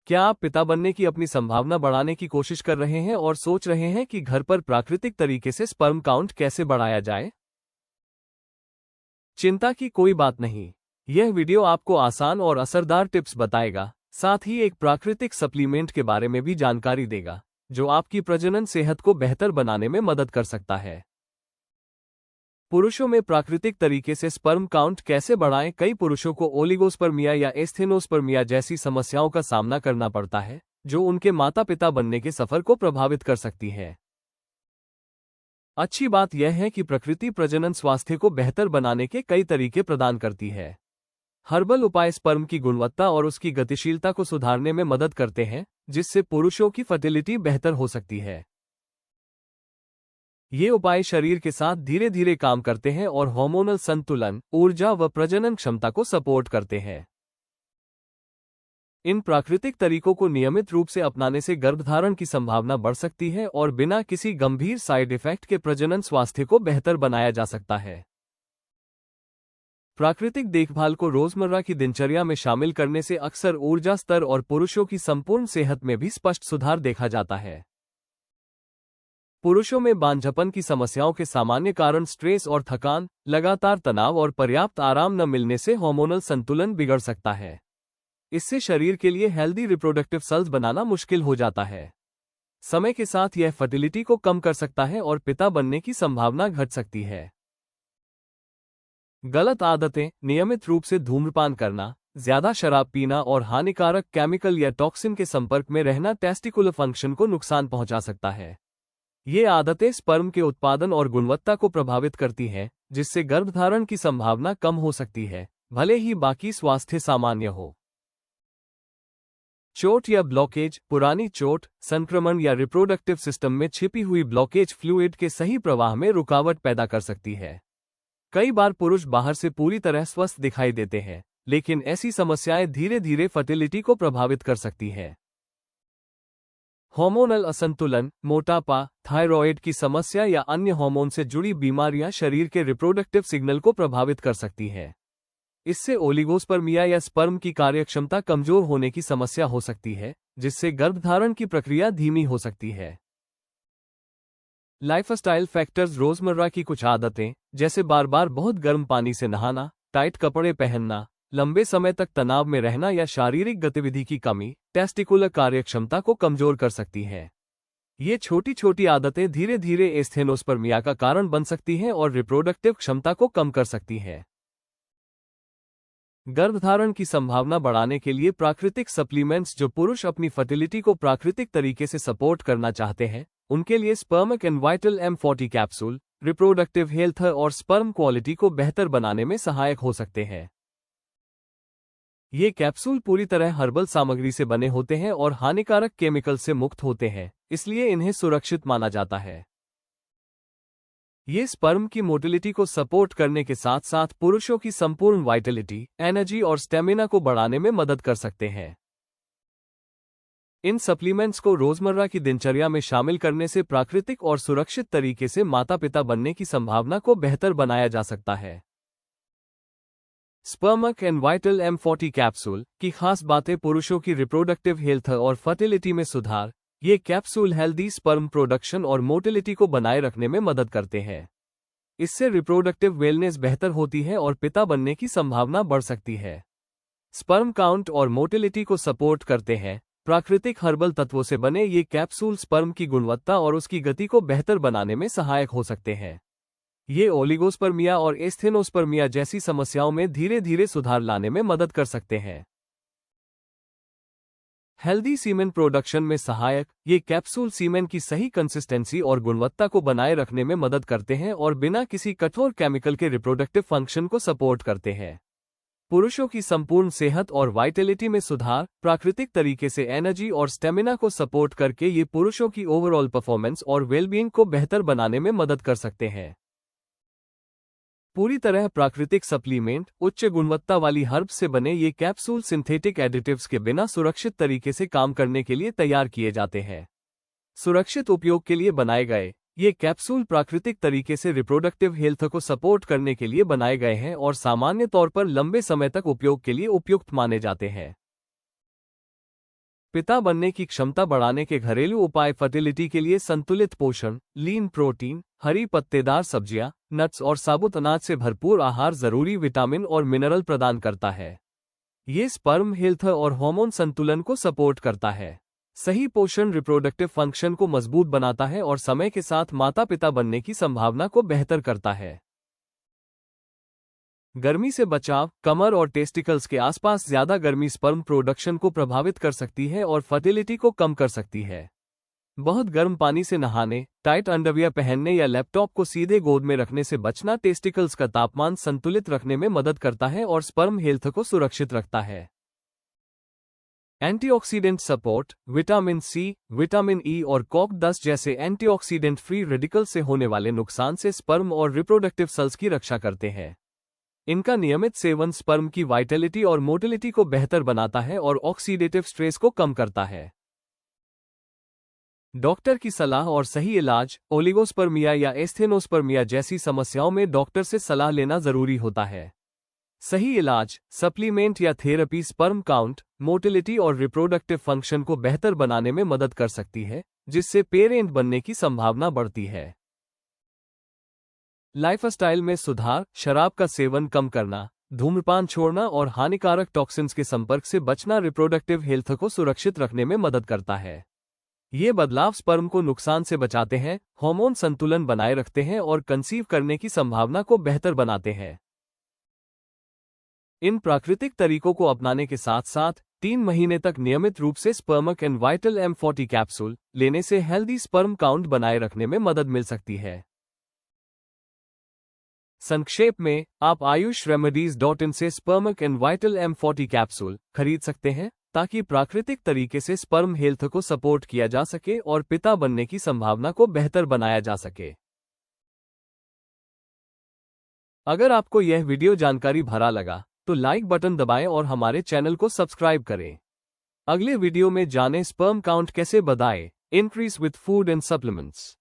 क्या आप पिता बनने की अपनी संभावना बढ़ाने की कोशिश कर रहे हैं और सोच रहे हैं कि घर पर प्राकृतिक तरीके से स्पर्म काउंट कैसे बढ़ाया जाए? चिंता की कोई बात नहीं। यह वीडियो आपको आसान और असरदार टिप्स बताएगा, साथ ही एक प्राकृतिक सप्लीमेंट के बारे में भी जानकारी देगा, जो आपकी प्रजनन सेहत को बेहतर बनाने में मदद कर सकता है। पुरुषों में प्राकृतिक तरीके से स्पर्म काउंट कैसे बढ़ाएं? कई पुरुषों को ओलिगोस्पर्मिया या एस्थेनोस्पर्मिया जैसी समस्याओं का सामना करना पड़ता है, जो उनके माता पिता बनने के सफर को प्रभावित कर सकती है। अच्छी बात यह है कि प्रकृति प्रजनन स्वास्थ्य को बेहतर बनाने के कई तरीके प्रदान करती है। हर्बल उपाय स्पर्म की गुणवत्ता और उसकी गतिशीलता को सुधारने में मदद करते हैं, जिससे पुरुषों की फर्टिलिटी बेहतर हो सकती है। ये उपाय शरीर के साथ धीरे धीरे काम करते हैं और हार्मोनल संतुलन, ऊर्जा व प्रजनन क्षमता को सपोर्ट करते हैं। इन प्राकृतिक तरीकों को नियमित रूप से अपनाने से गर्भधारण की संभावना बढ़ सकती है और बिना किसी गंभीर साइड इफेक्ट के प्रजनन स्वास्थ्य को बेहतर बनाया जा सकता है। प्राकृतिक देखभाल को रोजमर्रा की दिनचर्या में शामिल करने से अक्सर ऊर्जा स्तर और पुरुषों की संपूर्ण सेहत में भी स्पष्ट सुधार देखा जाता है। पुरुषों में बांझपन की समस्याओं के सामान्य कारण स्ट्रेस और थकान, लगातार तनाव और पर्याप्त आराम न मिलने से हार्मोनल संतुलन बिगड़ सकता है। इससे शरीर के लिए हेल्दी रिप्रोडक्टिव सेल्स बनाना मुश्किल हो जाता है। समय के साथ यह फर्टिलिटी को कम कर सकता है और पिता बनने की संभावना घट सकती है। गलत आदतें, नियमित रूप से धूम्रपान करना, ज्यादा शराब पीना और हानिकारक केमिकल या टॉक्सिन के संपर्क में रहना टेस्टिकुलर फंक्शन को नुकसान पहुंचा सकता है। ये आदतें स्पर्म के उत्पादन और गुणवत्ता को प्रभावित करती हैं, जिससे गर्भधारण की संभावना कम हो सकती है, भले ही बाकी स्वास्थ्य सामान्य हो। चोट या ब्लॉकेज, पुरानी चोट, संक्रमण या रिप्रोडक्टिव सिस्टम में छिपी हुई ब्लॉकेज फ्लूइड के सही प्रवाह में रुकावट पैदा कर सकती है। कई बार पुरुष बाहर से पूरी तरह स्वस्थ दिखाई देते हैं, लेकिन ऐसी समस्याएं धीरे धीरे फर्टिलिटी को प्रभावित कर सकती है। हार्मोनल असंतुलन, मोटापा, थायराइड की समस्या या अन्य हार्मोन से जुड़ी बीमारियां शरीर के रिप्रोडक्टिव सिग्नल को प्रभावित कर सकती हैं। इससे ओलिगोस्पर्मिया या स्पर्म की कार्यक्षमता कमजोर होने की समस्या हो सकती है, जिससे गर्भधारण की प्रक्रिया धीमी हो सकती है। लाइफस्टाइल फैक्टर्स, रोजमर्रा की कुछ आदतें, जैसे बार बार बहुत गर्म पानी से नहाना, टाइट कपड़े पहनना, लंबे समय तक तनाव में रहना या शारीरिक गतिविधि की कमी, टेस्टिकुलर कार्यक्षमता को कमजोर कर सकती है। ये छोटी छोटी आदतें धीरे धीरे एस्थेनोस्पर्मिया का कारण बन सकती हैं और रिप्रोडक्टिव क्षमता को कम कर सकती हैं। गर्भधारण की संभावना बढ़ाने के लिए प्राकृतिक सप्लीमेंट्स, जो पुरुष अपनी फर्टिलिटी को प्राकृतिक तरीके से सपोर्ट करना चाहते हैं, उनके लिए Spermik and Vital M40 capsule reproductive health और स्पर्म क्वालिटी को बेहतर बनाने में सहायक हो सकते हैं। ये कैप्सूल पूरी तरह हर्बल सामग्री से बने होते हैं और हानिकारक केमिकल से मुक्त होते हैं, इसलिए इन्हें सुरक्षित माना जाता है। ये स्पर्म की मोटिलिटी को सपोर्ट करने के साथ साथ पुरुषों की संपूर्ण वाइटलिटी, एनर्जी और स्टेमिना को बढ़ाने में मदद कर सकते हैं। इन सप्लीमेंट्स को रोजमर्रा की दिनचर्या में शामिल करने से प्राकृतिक और सुरक्षित तरीके से माता पिता बनने की संभावना को बेहतर बनाया जा सकता है। स्पर्मिक एंड वाइटल M40 कैप्सूल की खास बातें, पुरुषों की रिप्रोडक्टिव हेल्थ और फर्टिलिटी में सुधार। ये कैप्सूल हेल्दी स्पर्म प्रोडक्शन और मोटिलिटी को बनाए रखने में मदद करते हैं। इससे रिप्रोडक्टिव वेलनेस बेहतर होती है और पिता बनने की संभावना बढ़ सकती है। स्पर्म काउंट और मोटिलिटी को सपोर्ट करते हैं। प्राकृतिक हर्बल तत्वों से बने ये कैप्सूल स्पर्म की गुणवत्ता और उसकी गति को बेहतर बनाने में सहायक हो सकते हैं। ये ओलिगोस्पर्मिया और एस्थेनोस्पर्मिया जैसी समस्याओं में धीरे धीरे सुधार लाने में मदद कर सकते हैं। हेल्दी सीमेन प्रोडक्शन में सहायक, ये कैप्सूल सीमेन की सही कंसिस्टेंसी और गुणवत्ता को बनाए रखने में मदद करते हैं और बिना किसी कठोर केमिकल के रिप्रोडक्टिव फंक्शन को सपोर्ट करते हैं। पुरुषों की संपूर्ण सेहत और वाइटलिटी में सुधार, प्राकृतिक तरीके से एनर्जी और स्टेमिना को सपोर्ट करके ये पुरुषों की ओवरऑल परफॉर्मेंस और वेलबीइंग को बेहतर बनाने में मदद कर सकते हैं। पूरी तरह प्राकृतिक सप्लीमेंट, उच्च गुणवत्ता वाली हर्ब्स से बने ये कैप्सूल सिंथेटिक एडिटिव्स के बिना सुरक्षित तरीके से काम करने के लिए तैयार किए जाते हैं। सुरक्षित उपयोग के लिए बनाए गए ये कैप्सूल प्राकृतिक तरीके से रिप्रोडक्टिव हेल्थ को सपोर्ट करने के लिए बनाए गए हैं और सामान्य तौर पर लंबे समय तक उपयोग के लिए उपयुक्त माने जाते हैं। पिता बनने की क्षमता बढ़ाने के घरेलू उपाय फर्टिलिटी के लिए संतुलित पोषण, लीन प्रोटीन, हरी पत्तेदार सब्जियां, नट्स और साबुत अनाज से भरपूर आहार जरूरी विटामिन और मिनरल प्रदान करता है। ये स्पर्म हेल्थ और हार्मोन संतुलन को सपोर्ट करता है। सही पोषण रिप्रोडक्टिव फंक्शन को मजबूत बनाता है और समय के साथ माता पिता बनने की संभावना को बेहतर करता है। गर्मी से बचाव, कमर और टेस्टिकल्स के आसपास ज्यादा गर्मी स्पर्म प्रोडक्शन को प्रभावित कर सकती है और फर्टिलिटी को कम कर सकती है। बहुत गर्म पानी से नहाने, टाइट अंडरवियर पहनने या लैपटॉप को सीधे गोद में रखने से बचना टेस्टिकल्स का तापमान संतुलित रखने में मदद करता है और स्पर्म हेल्थ को सुरक्षित रखता है। Antioxidant support, vitamin C, vitamin E और कॉक10 जैसे एंटीऑक्सीडेंट फ्री रेडिकल से होने वाले नुकसान से स्पर्म और रिप्रोडक्टिव सेल्स की रक्षा करते हैं। इनका नियमित सेवन स्पर्म की वाइटलिटी और मोटिलिटी को बेहतर बनाता है और ऑक्सीडेटिव स्ट्रेस को कम करता है। डॉक्टर की सलाह और सही इलाज, ओलिगोस्पर्मिया या एस्थेनोस्पर्मिया जैसी समस्याओं में डॉक्टर से सलाह लेना जरूरी होता है। सही इलाज, सप्लीमेंट या थेरेपी स्पर्म काउंट, मोटिलिटी और रिप्रोडक्टिव फंक्शन को बेहतर बनाने में मदद कर सकती है, जिससे पेरेंट बनने की संभावना बढ़ती है। लाइफस्टाइल में सुधार, शराब का सेवन कम करना, धूम्रपान छोड़ना और हानिकारक टॉक्सिन्स के संपर्क से बचना रिप्रोडक्टिव हेल्थ को सुरक्षित रखने में मदद करता है। ये बदलाव स्पर्म को नुकसान से बचाते हैं, हार्मोन संतुलन बनाए रखते हैं और कंसीव करने की संभावना को बेहतर बनाते हैं। इन प्राकृतिक तरीकों को अपनाने के साथ साथ 3 महीने तक नियमित रूप से स्पर्मक एंड वाइटल M40 कैप्सूल लेने से हेल्दी स्पर्म काउंट बनाए रखने में मदद मिल सकती है। संक्षेप में, आप ayushRemedies.in से स्पर्मक एंड वाइटल M40 कैप्सूल खरीद सकते हैं ताकि प्राकृतिक तरीके से स्पर्म हेल्थ को सपोर्ट किया जा सके और पिता बनने की संभावना को बेहतर बनाया जा सके। अगर आपको यह वीडियो जानकारी भरा लगा तो लाइक बटन दबाएं और हमारे चैनल को सब्सक्राइब करें। अगले वीडियो में जानें स्पर्म काउंट कैसे बढ़ाएं, increase with food and supplements.